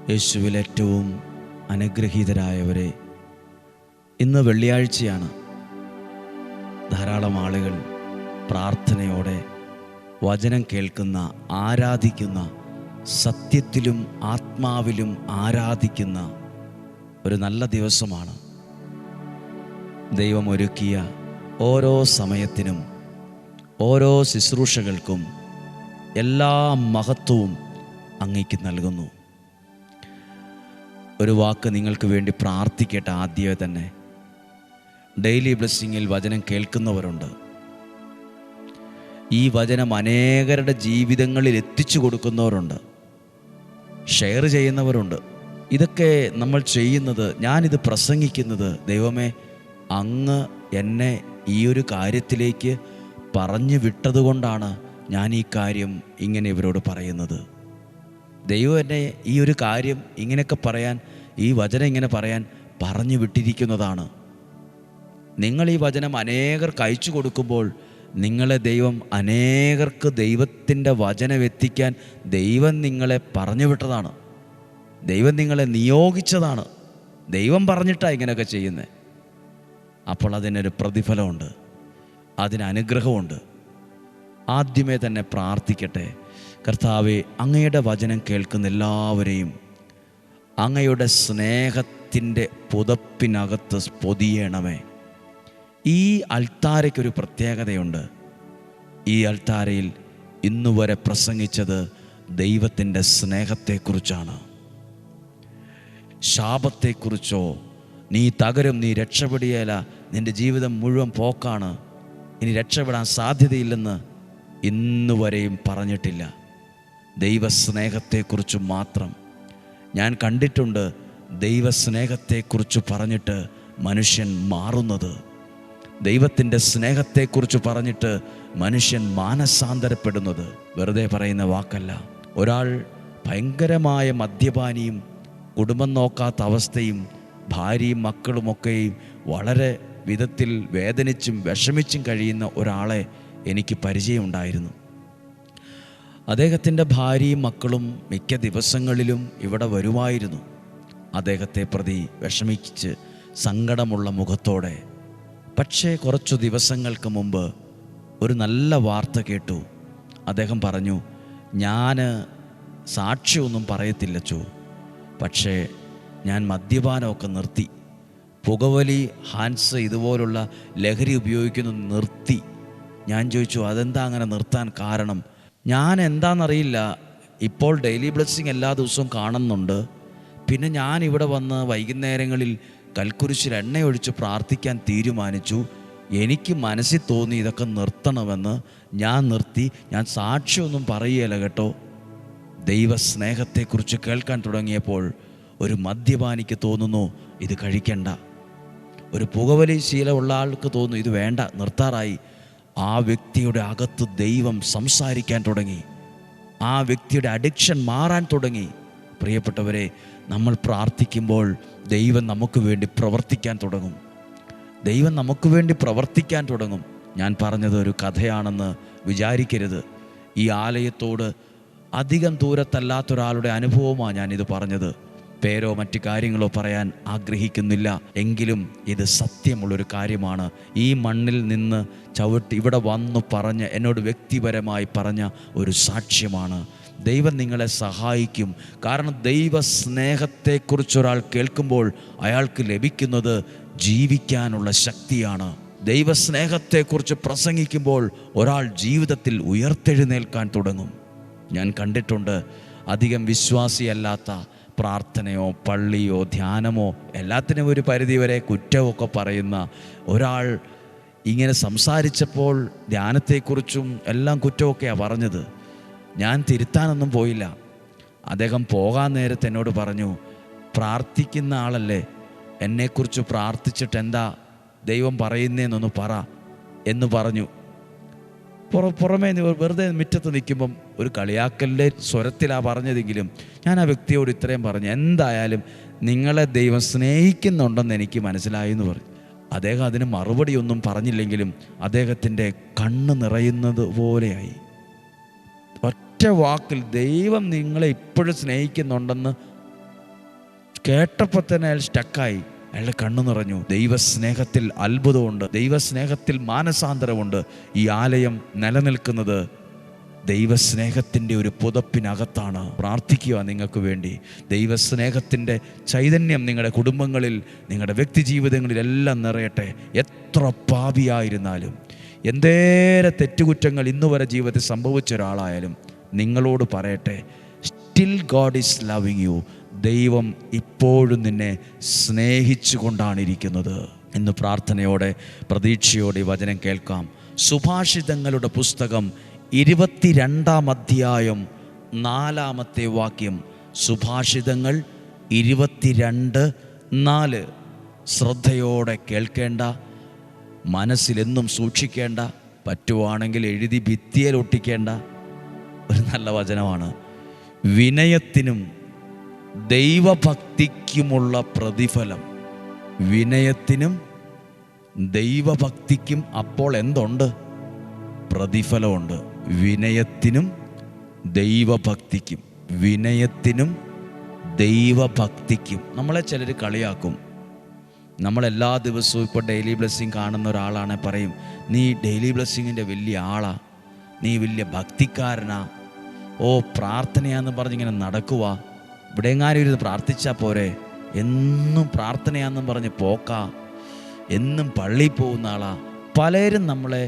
യേശുവിൽ ഏറ്റവും അനുഗ്രഹീതരായവരെ, ഇന്ന് വെള്ളിയാഴ്ചയാണ്. ധാരാളം ആളുകൾ പ്രാർത്ഥനയോടെ വചനം കേൾക്കുന്ന, ആരാധിക്കുന്ന, സത്യത്തിലും ആത്മാവിലും ആരാധിക്കുന്ന ഒരു നല്ല ദിവസമാണ്. ദൈവം ഒരുക്കിയ ഓരോ സമയത്തിനും ഓരോ ശുശ്രൂഷകൾക്കും എല്ലാ മഹത്വവും അങ്ങേക്ക് നൽകുന്നു. ഒരു വാക്ക് നിങ്ങൾക്ക് വേണ്ടി പ്രാർത്ഥിക്കട്ടെ. ആദ്യമേ തന്നെ ഡെയിലി ബ്ലെസ്സിങ്ങിൽ വചനം കേൾക്കുന്നവരുണ്ട്. ഈ വചനം അനേകരുടെ ജീവിതങ്ങളിൽ എത്തിച്ചു കൊടുക്കുന്നവരുണ്ട്, ഷെയർ ചെയ്യുന്നവരുണ്ട്. ഇതൊക്കെ നമ്മൾ ചെയ്യുന്നത്, ഞാനിത് പ്രസംഗിക്കുന്നത്, ദൈവമേ അങ്ങ് എന്നെ ഈ ഒരു കാര്യത്തിലേക്ക് പറഞ്ഞു വിട്ടതുകൊണ്ടാണ് ഞാൻ ഈ കാര്യം ഇങ്ങനെ ഇവരോട് പറയുന്നത്. ദൈവം എന്നെ ഈ ഒരു കാര്യം ഇങ്ങനെയൊക്കെ പറയാൻ, ഈ വചനം ഇങ്ങനെ പറയാൻ പറഞ്ഞു വിട്ടിരിക്കുന്നതാണ്. നിങ്ങൾ ഈ വചനം അനേകർക്ക് അയച്ചു കൊടുക്കുമ്പോൾ നിങ്ങളെ ദൈവം അനേകർക്ക് ദൈവത്തിൻ്റെ വചനം എത്തിക്കാൻ ദൈവം നിങ്ങളെ പറഞ്ഞു വിട്ടതാണ്. ദൈവം നിങ്ങളെ നിയോഗിച്ചതാണ്. ദൈവം പറഞ്ഞിട്ടാണ് ഇങ്ങനെയൊക്കെ ചെയ്യുന്നത്. അപ്പോൾ അതിനൊരു പ്രതിഫലമുണ്ട്, അതിന് അനുഗ്രഹമുണ്ട്. ആദ്യമേ തന്നെ പ്രാർത്ഥിക്കട്ടെ. കർത്താവേ, അങ്ങയുടെ വചനം കേൾക്കുന്ന എല്ലാവരെയും അങ്ങയുടെ സ്നേഹത്തിൻ്റെ പുതപ്പിനകത്ത് പൊതിയണമേ. ഈ അൾത്താരയ്ക്കൊരു പ്രത്യേകതയുണ്ട്. ഈ അൾത്താരയിൽ ഇന്നുവരെ പ്രസംഗിച്ചത് ദൈവത്തിൻ്റെ സ്നേഹത്തെക്കുറിച്ചാണ്. ശാപത്തെക്കുറിച്ചോ, നീ തകരും, നീ രക്ഷപ്പെടുകയില്ല, നിൻ്റെ ജീവിതം മുഴുവൻ പോക്കാണ്, ഇനി രക്ഷപ്പെടാൻ സാധ്യതയില്ലെന്ന് ഇന്നുവരെയും പറഞ്ഞിട്ടില്ല. ദൈവസ്നേഹത്തെക്കുറിച്ച് മാത്രം ഞാൻ കണ്ടിട്ടുണ്ട്. ദൈവസ്നേഹത്തെക്കുറിച്ച് പറഞ്ഞിട്ട് മനുഷ്യൻ മാറുന്നത്, ദൈവത്തിൻ്റെ സ്നേഹത്തെക്കുറിച്ച് പറഞ്ഞിട്ട് മനുഷ്യൻ മാനസാന്തരപ്പെടുന്നത് വെറുതെ പറയുന്ന വാക്കല്ല. ഒരാൾ ഭയങ്കരമായ മദ്യപാനിയും കുടുംബം നോക്കാത്ത അവസ്ഥയും ഭാര്യയും മക്കളുമൊക്കെയും വളരെ വിധത്തിൽ വേദനിച്ചും വിഷമിച്ചും കഴിയുന്ന ഒരാളെ എനിക്ക് പരിചയമുണ്ടായിരുന്നു. അദ്ദേഹത്തിൻ്റെ ഭാര്യയും മക്കളും മിക്ക ദിവസങ്ങളിലും ഇവിടെ വരുമായിരുന്നു. അദ്ദേഹത്തെ പ്രതി വിഷമിച്ച് സങ്കടമുള്ള മുഖത്തോടെ. പക്ഷേ കുറച്ചു ദിവസങ്ങൾക്ക് മുമ്പ് ഒരു നല്ല വാർത്ത കേട്ടു. അദ്ദേഹം പറഞ്ഞു, ഞാൻ സാക്ഷ്യമൊന്നും പറയത്തില്ലച്ചോ, പക്ഷേ ഞാൻ മദ്യപാനമൊക്കെ നിർത്തി, പുകവലി, ഹാൻസ്, ഇതുപോലുള്ള ലഹരി ഉപയോഗിക്കുന്നത് നിർത്തി. ഞാൻ ചോദിച്ചു, അതെന്താ അങ്ങനെ നിർത്താൻ കാരണം? ഞാൻ എന്താണെന്നറിയില്ല, ഇപ്പോൾ ഡെയിലി ബ്ലെസ്സിങ് എല്ലാ ദിവസവും കാണുന്നുണ്ട്. പിന്നെ ഞാൻ ഇവിടെ വന്ന് വൈകുന്നേരങ്ങളിൽ കൽക്കുരിശിൽ എണ്ണയൊഴിച്ച് പ്രാർത്ഥിക്കാൻ തീരുമാനിച്ചു. എനിക്ക് മനസ്സിൽ തോന്നി ഇതൊക്കെ നിർത്തണമെന്ന്. ഞാൻ നിർത്തി. ഞാൻ സാക്ഷ്യമൊന്നും പറയുകയില്ല കേട്ടോ. ദൈവസ്നേഹത്തെക്കുറിച്ച് കേൾക്കാൻ തുടങ്ങിയപ്പോൾ ഒരു മദ്യപാനിക്ക് തോന്നുന്നു ഇത് കഴിക്കണ്ട, ഒരു പുകവലി ശീലമുള്ള ആൾക്ക് തോന്നുന്നു ഇത് വേണ്ട, നിർത്താറായി. ആ വ്യക്തിയുടെ അകത്ത് ദൈവം സംസാരിക്കാൻ തുടങ്ങി. ആ വ്യക്തിയുടെ അഡിക്ഷൻ മാറാൻ തുടങ്ങി. പ്രിയപ്പെട്ടവരെ, നമ്മൾ പ്രാർത്ഥിക്കുമ്പോൾ ദൈവം നമുക്ക് വേണ്ടി പ്രവർത്തിക്കാൻ തുടങ്ങും. ദൈവം നമുക്ക് വേണ്ടി പ്രവർത്തിക്കാൻ തുടങ്ങും. ഞാൻ പറഞ്ഞത് ഒരു കഥയാണെന്ന് വിചാരിക്കരുത്. ഈ ആലയത്തോട് അധികം ദൂരത്തല്ലാത്തൊരാളുടെ അനുഭവമാണ് ഞാനിത് പറഞ്ഞത്. പേരോ മറ്റു കാര്യങ്ങളോ പറയാൻ ആഗ്രഹിക്കുന്നില്ല. എങ്കിലും ഇത് സത്യമുള്ളൊരു കാര്യമാണ്. ഈ മണ്ണിൽ നിന്ന് ചവിട്ടി ഇവിടെ വന്നു പറഞ്ഞ് എന്നോട് വ്യക്തിപരമായി പറഞ്ഞ ഒരു സാക്ഷ്യമാണ്. ദൈവം നിങ്ങളെ സഹായിക്കും. കാരണം ദൈവ സ്നേഹത്തെക്കുറിച്ചൊരാൾ കേൾക്കുമ്പോൾ അയാൾക്ക് ലഭിക്കുന്നത് ജീവിക്കാനുള്ള ശക്തിയാണ്. ദൈവസ്നേഹത്തെക്കുറിച്ച് പ്രസംഗിക്കുമ്പോൾ ഒരാൾ ജീവിതത്തിൽ ഉയർത്തെഴുന്നേൽക്കാൻ തുടങ്ങും. ഞാൻ കണ്ടിട്ടുണ്ട്, അധികം വിശ്വാസിയല്ലാത്ത പ്രാർത്ഥനയോ പള്ളിയോ ധ്യാനമോ എല്ലാത്തിനും ഒരു പരിധിവരെ കുറ്റമൊക്കെ പറയുന്ന ഒരാൾ ഇങ്ങനെ സംസാരിച്ചപ്പോൾ ധ്യാനത്തെക്കുറിച്ചും എല്ലാം കുറ്റമൊക്കെയാണ് പറഞ്ഞത്. ഞാൻ തിരുത്താനൊന്നും പോയില്ല. അദ്ദേഹം പോകാൻ നേരത്ത് എന്നോട് പറഞ്ഞു, പ്രാർത്ഥിക്കുന്ന ആളല്ലേ, എന്നെക്കുറിച്ച് പ്രാർത്ഥിച്ചിട്ട് എന്താ ദൈവം പറയുന്നതെന്നൊന്ന് പറ എന്ന് പറഞ്ഞു. പുറമേ വെറുതെ മുറ്റത്ത് നിൽക്കുമ്പം ഒരു കളിയാക്കലിൻ്റെ സ്വരത്തിലാണ് പറഞ്ഞതെങ്കിലും ഞാൻ ആ വ്യക്തിയോട് ഇത്രയും പറഞ്ഞു, എന്തായാലും നിങ്ങളെ ദൈവം സ്നേഹിക്കുന്നുണ്ടെന്ന് എനിക്ക് മനസ്സിലായി എന്ന് പറഞ്ഞു. അദ്ദേഹം അതിന് മറുപടിയൊന്നും പറഞ്ഞില്ലെങ്കിലും അദ്ദേഹത്തിൻ്റെ കണ്ണ് നിറയുന്നത് പോലെയായി. ഒറ്റ വാക്കിൽ ദൈവം നിങ്ങളെ ഇപ്പോഴും സ്നേഹിക്കുന്നുണ്ടെന്ന് കേട്ടപ്പോൾ തന്നെ അയാൾ സ്റ്റക്കായി. അയാളുടെ കണ്ണു നിറഞ്ഞു. ദൈവസ്നേഹത്തിൽ അത്ഭുതമുണ്ട്, ദൈവസ്നേഹത്തിൽ മാനസാന്തരമുണ്ട്. ഈ ആലയം നിലനിൽക്കുന്നത് ദൈവസ്നേഹത്തിൻ്റെ ഒരു പുതപ്പിനകത്താണ്. പ്രാർത്ഥിക്കുക നിങ്ങൾക്ക് വേണ്ടി. ദൈവസ്നേഹത്തിൻ്റെ ചൈതന്യം നിങ്ങളുടെ കുടുംബങ്ങളിൽ, നിങ്ങളുടെ വ്യക്തി ജീവിതങ്ങളിലെല്ലാം നിറയട്ടെ. എത്ര പാപിയായിരുന്നാലും, എന്തേറെ തെറ്റുകുറ്റങ്ങൾ ഇന്നുവരെ ജീവിതത്തിൽ സംഭവിച്ച ഒരാളായാലും നിങ്ങളോട് പറയട്ടെ, still God is loving U. ദൈവം ഇപ്പോഴും നിന്നെ സ്നേഹിച്ചു കൊണ്ടാണ് ഇരിക്കുന്നത്. ഇന്ന് പ്രാർത്ഥനയോടെ പ്രതീക്ഷയോടെ വചനം കേൾക്കാം. സുഭാഷിതങ്ങളുടെ പുസ്തകം 22-ാം അധ്യായം 4-ാമത്തെ വാക്യം. സുഭാഷിതങ്ങൾ 22:4. ശ്രദ്ധയോടെ കേൾക്കേണ്ട, മനസ്സിലെന്നും സൂക്ഷിക്കേണ്ട, പറ്റുവാണെങ്കിൽ എഴുതി ഭിത്തിയിൽ ഒട്ടിക്കേണ്ട ഒരു നല്ല വചനമാണ്. വിനയത്തിനും ദൈവഭക്തിക്കുമുള്ള പ്രതിഫലം. വിനയത്തിനും ദൈവഭക്തിക്കും അപ്പോൾ എന്തുണ്ട്? പ്രതിഫലമുണ്ട്. വിനയത്തിനും ദൈവഭക്തിക്കും, വിനയത്തിനും ദൈവഭക്തിക്കും. നമ്മളെ ചിലർ കളിയാക്കും. നമ്മളെല്ലാ ദിവസവും ഇപ്പോൾ ഡെയിലി ബ്ലെസ്സിങ് കാണുന്ന ഒരാളാണ്, പറയും നീ ഡെയിലി ബ്ലെസ്സിങ്ങിൻ്റെ വലിയ ആളാ, നീ വലിയ ഭക്തിക്കാരനാ, ഓ പ്രാർത്ഥനയാന്ന് പറഞ്ഞിങ്ങനെ നടക്കുക, ഇവിടെ എങ്ങാനും ഇരുന്ന് പ്രാർത്ഥിച്ചാൽ പോരെ, എന്നും പ്രാർത്ഥനയാന്നും പറഞ്ഞ് പോക്കാ, എന്നും പള്ളിയിൽ പോകുന്ന ആളാ. പലരും നമ്മളെ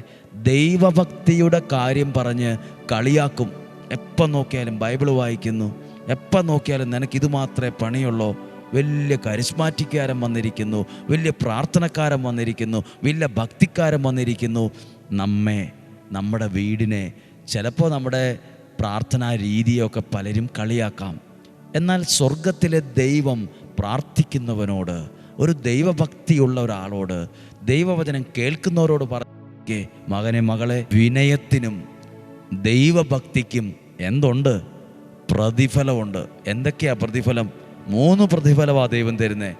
ദൈവഭക്തിയുടെ കാര്യം പറഞ്ഞ് കളിയാക്കും. എപ്പം നോക്കിയാലും ബൈബിൾ വായിക്കുന്നു, എപ്പം നോക്കിയാലും നിനക്കിത് മാത്രമേ പണിയുള്ളൂ, വലിയ കരിസ്മാറ്റിക്കാരൻ വന്നിരിക്കുന്നു, വലിയ പ്രാർത്ഥനക്കാരൻ വന്നിരിക്കുന്നു, വലിയ ഭക്തിക്കാരൻ വന്നിരിക്കുന്നു. നമ്മുടെ വീടിനെ, ചിലപ്പോൾ നമ്മുടെ പ്രാർത്ഥനാ രീതിയൊക്കെ പലരും കളിയാക്കാം. എന്നാൽ സ്വർഗത്തിലെ ദൈവം പ്രാർത്ഥിക്കുന്നവനോട്, ഒരു ദൈവഭക്തിയുള്ള ഒരാളോട്, ദൈവവചനം കേൾക്കുന്നവരോട് പറയേ, മകനെ മകളെ, വിനയത്തിനും ദൈവഭക്തിക്കും എന്തുണ്ട്? പ്രതിഫലമുണ്ട്. എന്തൊക്കെയാ പ്രതിഫലം? 3 പ്രതിഫലമാണ് ദൈവം തരുന്നത്.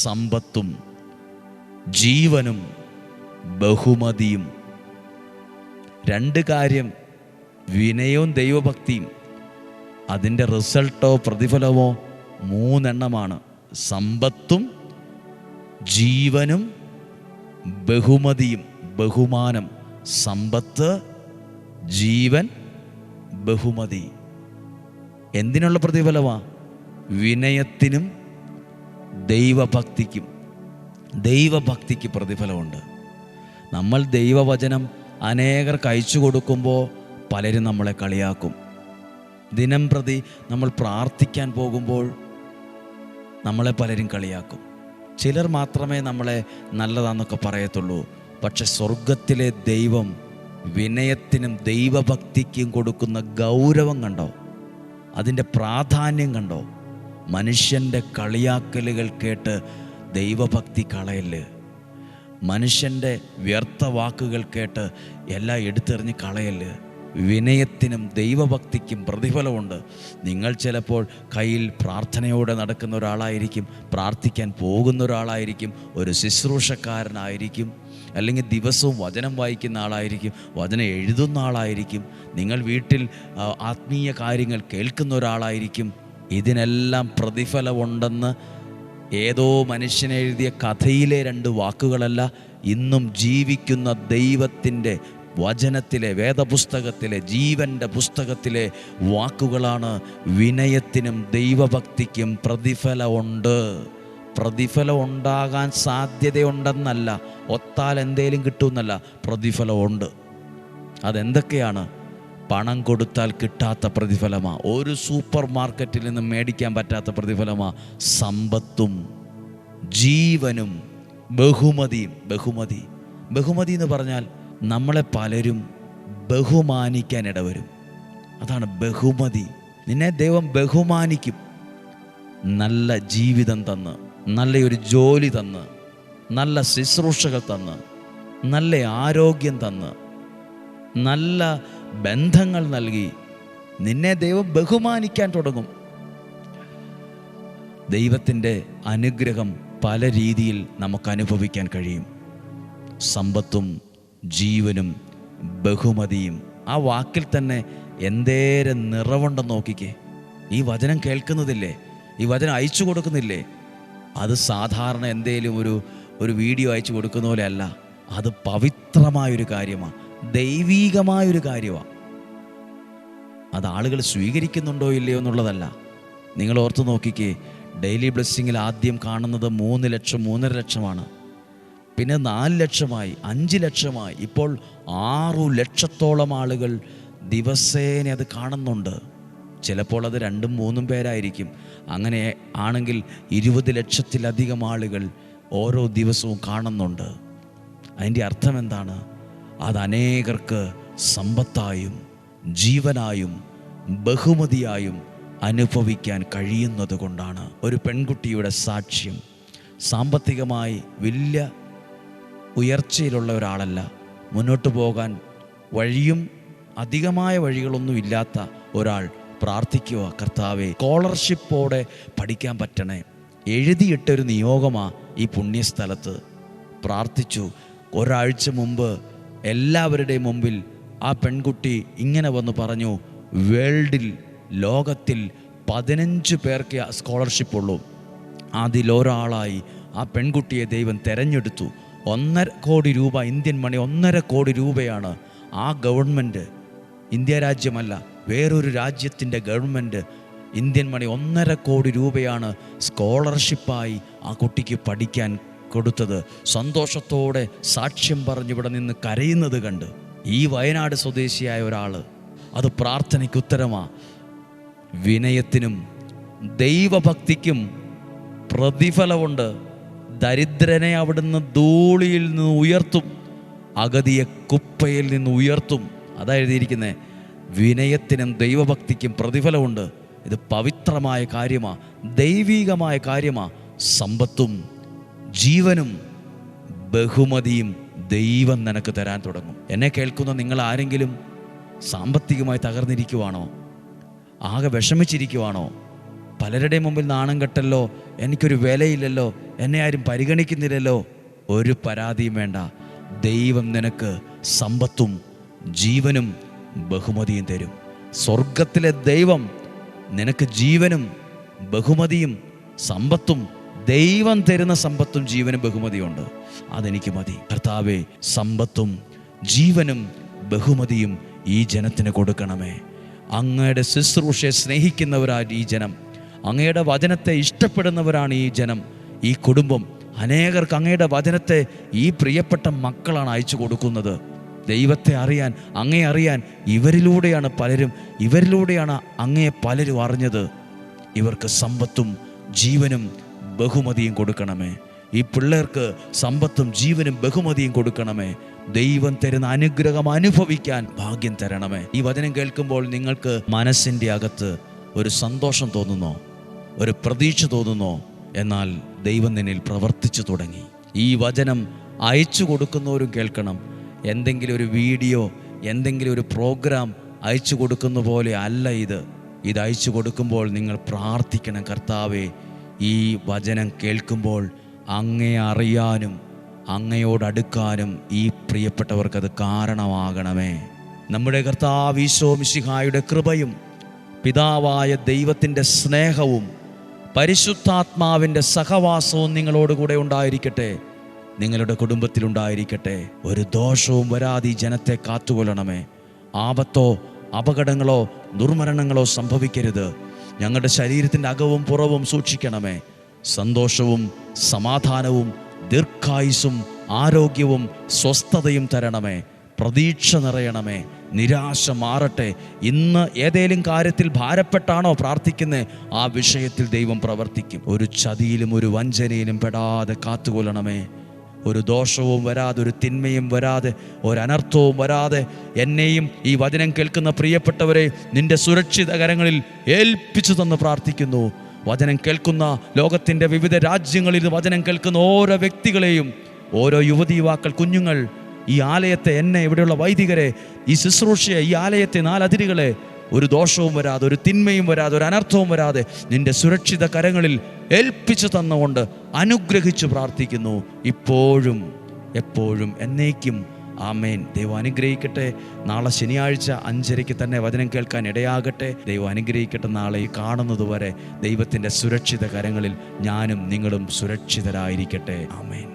സമ്പത്തും ജീവനും ബഹുമതിയും. 2 കാര്യം, വിനയവും ദൈവഭക്തിയും. അതിൻ്റെ റിസൾട്ടോ പ്രതിഫലമോ 3 എണ്ണമാണ്. സമ്പത്തും ജീവനും ബഹുമതിയും. ബഹുമാനം, സമ്പത്ത്, ജീവൻ, ബഹുമതി. എന്തിനുള്ള പ്രതിഫലമാണ്? വിനയത്തിനും ദൈവഭക്തിക്കും. ദൈവഭക്തിക്ക് പ്രതിഫലമുണ്ട്. നമ്മൾ ദൈവവചനം അനേകർക്ക് അയച്ചു കൊടുക്കുമ്പോൾ പലരും നമ്മളെ കളിയാക്കും. ദിനം പ്രതി നമ്മൾ പ്രാർത്ഥിക്കാൻ പോകുമ്പോൾ നമ്മളെ പലരും കളിയാക്കും. ചിലർ മാത്രമേ നമ്മളെ നല്ലതാണെന്നൊക്കെ പറയത്തുള്ളൂ. പക്ഷെ സ്വർഗത്തിലെ ദൈവം വിനയത്തിനും ദൈവഭക്തിക്കും കൊടുക്കുന്ന ഗൗരവം കണ്ടോ? അതിൻ്റെ പ്രാധാന്യം കണ്ടോ? മനുഷ്യൻ്റെ കളിയാക്കലുകൾ കേട്ട് ദൈവഭക്തി കളയല്. മനുഷ്യൻ്റെ വ്യർത്ഥ വാക്കുകൾ കേട്ട് എല്ലാം എടുത്തെറിഞ്ഞ് കളയല്. വിനയത്തിനും ദൈവഭക്തിക്കും പ്രതിഫലമുണ്ട്. നിങ്ങൾ ചിലപ്പോൾ കയ്യിൽ പ്രാർത്ഥനയോടെ നടക്കുന്ന ഒരാളായിരിക്കും, പ്രാർത്ഥിക്കാൻ പോകുന്ന ഒരാളായിരിക്കും, ഒരു ശുശ്രൂഷക്കാരനായിരിക്കും, അല്ലെങ്കിൽ ദിവസവും വചനം വായിക്കുന്ന ആളായിരിക്കും, വചനം എഴുതുന്ന ആളായിരിക്കും, നിങ്ങൾ വീട്ടിൽ ആത്മീയ കാര്യങ്ങൾ കേൾക്കുന്ന ഒരാളായിരിക്കും. ഇതിനെല്ലാം പ്രതിഫലമുണ്ടെന്ന് ഏതോ മനുഷ്യനെഴുതിയ കഥയിലെ 2 വാക്കുകളല്ല, ഇന്നും ജീവിക്കുന്ന ദൈവത്തിൻ്റെ വചനത്തിലെ, വേദപുസ്തകത്തിലെ, ജീവൻ്റെ പുസ്തകത്തിലെ വാക്കുകളാണ്. വിനയത്തിനും ദൈവഭക്തിക്കും പ്രതിഫലമുണ്ട്. പ്രതിഫലം ഉണ്ടാകാൻ സാധ്യതയുണ്ടെന്നല്ല, ഒത്താൽ എന്തേലും കിട്ടുമെന്നല്ല, പ്രതിഫലമുണ്ട്. അതെന്തൊക്കെയാണ്? പണം കൊടുത്താൽ കിട്ടാത്ത പ്രതിഫലമാണ്. ഒരു സൂപ്പർ മാർക്കറ്റിൽ നിന്നും മേടിക്കാൻ പറ്റാത്ത പ്രതിഫലമാണ് സമ്പത്തും ജീവനും ബഹുമതിയും. ബഹുമതി എന്ന് പറഞ്ഞാൽ നമ്മളെ പലരും ബഹുമാനിക്കാൻ ഇടവരും. അതാണ് ബഹുമതി. നിന്നെ ദൈവം ബഹുമാനിക്കും. നല്ല ജീവിതം തന്ന്, നല്ലൊരു ജോലി തന്ന്, നല്ല ശുശ്രൂഷകൾ തന്ന്, നല്ല ആരോഗ്യം തന്ന്, നല്ല ബന്ധങ്ങൾ നൽകി നിന്നെ ദൈവം ബഹുമാനിക്കാൻ തുടങ്ങും. ദൈവത്തിൻ്റെ അനുഗ്രഹം പല രീതിയിൽ നമുക്ക് അനുഭവിക്കാൻ കഴിയും. സമ്പത്തും ജീവനും ബഹുമതിയും. ആ വാക്കിൽ തന്നെ എന്തേരെ നിറവുണ്ടെന്ന് നോക്കിക്കേ. ഈ വചനം കേൾക്കുന്നില്ലേ? ഈ വചനം അയച്ചു കൊടുക്കുന്നില്ലേ? അത് സാധാരണ എന്തേലും ഒരു വീഡിയോ അയച്ചു കൊടുക്കുന്ന പോലെ അല്ല. അത് പവിത്രമായൊരു കാര്യമാണ്, ദൈവീകമായൊരു കാര്യമാണ്. അത് ആളുകൾ സ്വീകരിക്കുന്നുണ്ടോ ഇല്ലയോ എന്നുള്ളതല്ല. നിങ്ങൾ ഓർത്ത് നോക്കിക്കേ, ഡെയിലി ബ്ലെസ്സിങ്ങിൽ ആദ്യം കാണുന്നത് 3 ലക്ഷം 3.5 ലക്ഷമാണ്, പിന്നെ 4 ലക്ഷമായി, 5 ലക്ഷമായി, ഇപ്പോൾ 6 ലക്ഷത്തോളം ആളുകൾ ദിവസേന അത് കാണുന്നുണ്ട്. ചിലപ്പോൾ അത് 2-3 പേരായിരിക്കും. അങ്ങനെ ആണെങ്കിൽ 20 ലക്ഷത്തിലധികം ആളുകൾ ഓരോ ദിവസവും കാണുന്നുണ്ട്. അതിൻ്റെ അർത്ഥം എന്താണ്? അത് അനേകർക്ക് സമ്പത്തായും ജീവനായും ബഹുമതിയായും അനുഭവിക്കാൻ കഴിയുന്നത് കൊണ്ടാണ്. ഒരു പെൺകുട്ടിയുടെ സാക്ഷ്യം, സാമ്പത്തികമായി വലിയ ഉയർച്ചയിലുള്ള ഒരാളല്ല, മുന്നോട്ട് പോകാൻ വഴിയും അധികമായ വഴികളൊന്നും ഇല്ലാത്ത ഒരാൾ പ്രാർത്ഥിക്കുക, കർത്താവേ സ്കോളർഷിപ്പോടെ പഠിക്കാൻ പറ്റണേ. എഴുതിയിട്ടൊരു നിയോഗമാണ് ഈ പുണ്യസ്ഥലത്ത്. പ്രാർത്ഥിച്ചു. ഒരാഴ്ച മുമ്പ് എല്ലാവരുടെയും മുമ്പിൽ ആ പെൺകുട്ടി ഇങ്ങനെ വന്ന് പറഞ്ഞു, വേൾഡിൽ, ലോകത്തിൽ 15 പേർക്ക് സ്കോളർഷിപ്പുള്ളൂ. അതിലൊരാളായി ആ പെൺകുട്ടിയെ ദൈവം തിരഞ്ഞെടുത്തു. 1.5 കോടി രൂപ, ഇന്ത്യൻ മണി 1.5 കോടി രൂപയാണ് ആ ഗവൺമെൻറ്, ഇന്ത്യ രാജ്യമല്ല, വേറൊരു രാജ്യത്തിൻ്റെ ഗവൺമെൻറ് ഇന്ത്യൻ മണി 1.5 കോടി രൂപയാണ് സ്കോളർഷിപ്പായി ആ കുട്ടിക്ക് പഠിക്കാൻ കൊടുത്തത്. സന്തോഷത്തോടെ സാക്ഷ്യം പറഞ്ഞിവിടെ നിന്ന് കരയുന്നത് കണ്ട് ഈ വയനാട് സ്വദേശിയായ ഒരാൾ, അത് പ്രാർത്ഥനയ്ക്ക് ഉത്തരമാണ്. വിനയത്തിനും ദൈവഭക്തിക്കും പ്രതിഫലമുണ്ട്. ദരിദ്രനെ അവിടുന്ന് ധൂളിയിൽ നിന്ന് ഉയർത്തും, അഗതിയെ കുപ്പയിൽ നിന്ന് ഉയർത്തും. അതാ എഴുതിയിരിക്കുന്നത്. വിനയത്തിനും ദൈവഭക്തിക്കും പ്രതിഫലമുണ്ട്. ഇത് പവിത്രമായ കാര്യമാണ്, ദൈവീകമായ കാര്യമാണ്. സമ്പത്തും ജീവനും ബഹുമതിയും ദൈവം നിനക്ക് തരാൻ തുടങ്ങും. എന്നെ കേൾക്കുന്ന നിങ്ങൾ ആരെങ്കിലും സാമ്പത്തികമായി തകർന്നിരിക്കുവാണോ? ആകെ വിഷമിച്ചിരിക്കുവാണോ? പലരുടെയും മുമ്പിൽ നാണം കെട്ടല്ലോ, എനിക്കൊരു വിലയില്ലല്ലോ, എന്നെ ആരും പരിഗണിക്കുന്നില്ലല്ലോ. ഒരു പരാതിയും വേണ്ട. ദൈവം നിനക്ക് സമ്പത്തും ജീവനും ബഹുമതിയും തരും. സ്വർഗത്തിലെ ദൈവം നിനക്ക് ജീവനും ബഹുമതിയും സമ്പത്തും, ദൈവം തരുന്ന സമ്പത്തും ജീവനും ബഹുമതിയുണ്ട്. അതെനിക്ക് മതി. കർത്താവേ, സമ്പത്തും ജീവനും ബഹുമതിയും ഈ ജനത്തിന് കൊടുക്കണമേ. അങ്ങയുടെ ശുശ്രൂഷയെ സ്നേഹിക്കുന്നവരാണ് ഈ ജനം, അങ്ങയുടെ വചനത്തെ ഇഷ്ടപ്പെടുന്നവരാണ് ഈ ജനം, ഈ കുടുംബം. അനേകർക്ക് അങ്ങയുടെ വചനത്തെ ഈ പ്രിയപ്പെട്ട മക്കളാണ് അയച്ചു കൊടുക്കുന്നത്. ദൈവത്തെ അറിയാൻ, അങ്ങയെ അറിയാൻ ഇവരിലൂടെയാണ് അങ്ങയെ പലരും അറിഞ്ഞത്. ഇവർക്ക് സമ്പത്തും ജീവനും ബഹുമതിയും കൊടുക്കണമേ. ഈ പിള്ളേർക്ക് സമ്പത്തും ജീവനും ബഹുമതിയും കൊടുക്കണമേ. ദൈവം തരുന്ന അനുഗ്രഹം അനുഭവിക്കാൻ ഭാഗ്യം തരണമേ. ഈ വചനം കേൾക്കുമ്പോൾ നിങ്ങൾക്ക് മനസ്സിൻ്റെ അകത്ത് ഒരു സന്തോഷം തോന്നുന്നോ? ഒരു പ്രതീക്ഷ തോന്നുന്നോ? എന്നാൽ ദൈവം നിന്നിൽ പ്രവർത്തിച്ചു തുടങ്ങി. ഈ വചനം അയച്ചു കൊടുക്കുന്നവരും കേൾക്കണം. എന്തെങ്കിലും ഒരു വീഡിയോ, എന്തെങ്കിലും ഒരു പ്രോഗ്രാം അയച്ചു കൊടുക്കുന്ന പോലെ അല്ല ഇത്. അയച്ചു കൊടുക്കുമ്പോൾ നിങ്ങൾ പ്രാർത്ഥിക്കണം, കർത്താവേ, ഈ വചനം കേൾക്കുമ്പോൾ അങ്ങയെ അറിയാനും അങ്ങയോടടുക്കാനും ഈ പ്രിയപ്പെട്ടവർക്കത് കാരണമാകണമേ. നമ്മുടെ കർത്താവ് ഈശോ മിശിഹായുടെ കൃപയും പിതാവായ ദൈവത്തിൻ്റെ സ്നേഹവും പരിശുദ്ധാത്മാവിൻ്റെ സഹവാസവും നിങ്ങളോടുകൂടെ ഉണ്ടായിരിക്കട്ടെ, നിങ്ങളുടെ കുടുംബത്തിലുണ്ടായിരിക്കട്ടെ. ഒരു ദോഷവും വരാതെ ഈ ജനത്തെ കാത്തുകൊള്ളണമേ. ആപത്തോ അപകടങ്ങളോ ദുർമരണങ്ങളോ സംഭവിക്കരുത്. ഞങ്ങളുടെ ശരീരത്തിൻ്റെ അകവും പുറവും സൂക്ഷിക്കണമേ. സന്തോഷവും സമാധാനവും ദീർഘായുസ്സും ആരോഗ്യവും സ്വസ്ഥതയും തരണമേ. പ്രതീക്ഷ നിറയണമേ. നിരാശ മാറട്ടെ. ഇന്ന് ഏതെങ്കിലും കാര്യത്തിൽ ഭാരപ്പെട്ടാണോ പ്രാർത്ഥിക്കുന്നത്, ആ വിഷയത്തിൽ ദൈവം പ്രവർത്തിക്കും. ഒരു ചതിയിലും ഒരു വഞ്ചനയിലും പെടാതെ കാത്തുകൊള്ളണമേ. ഒരു ദോഷവും വരാതെ, ഒരു തിന്മയും വരാതെ, ഒരനർത്ഥവും വരാതെ എന്നെയും ഈ വചനം കേൾക്കുന്ന പ്രിയപ്പെട്ടവരെ നിന്റെ സുരക്ഷിത കരങ്ങളിൽ ഏൽപ്പിച്ചു തന്ന് പ്രാർത്ഥിക്കുന്നു. വചനം കേൾക്കുന്ന ലോകത്തിൻ്റെ വിവിധ രാജ്യങ്ങളിൽ വചനം കേൾക്കുന്ന ഓരോ വ്യക്തികളെയും, ഓരോ യുവതി യുവാക്കൾ, കുഞ്ഞുങ്ങൾ, ഈ ആലയത്തെ, എന്നെ, ഇവിടെയുള്ള വൈദികരെ, ഈ ശുശ്രൂഷയെ, ഈ ആലയത്തെ, 4 അതിരുകളെ ഒരു ദോഷവും വരാതെ, ഒരു തിന്മയും വരാതെ, ഒരു അനർത്ഥവും വരാതെ നിന്റെ സുരക്ഷിത കരങ്ങളിൽ ഏൽപ്പിച്ചു തന്നുകൊണ്ട് അനുഗ്രഹിച്ചു പ്രാർത്ഥിക്കുന്നു. ഇപ്പോഴും എപ്പോഴും എന്നേക്കും ആമേൻ. ദൈവം അനുഗ്രഹിക്കട്ടെ. നാളെ ശനിയാഴ്ച 5:30 തന്നെ വചനം കേൾക്കാൻ ഇടയാകട്ടെ. ദൈവം അനുഗ്രഹിക്കട്ടെ. നാളെ ഈ കാണുന്നതുവരെ ദൈവത്തിൻ്റെ സുരക്ഷിത കരങ്ങളിൽ ഞാനും നിങ്ങളും സുരക്ഷിതരായിരിക്കട്ടെ. ആമേൻ.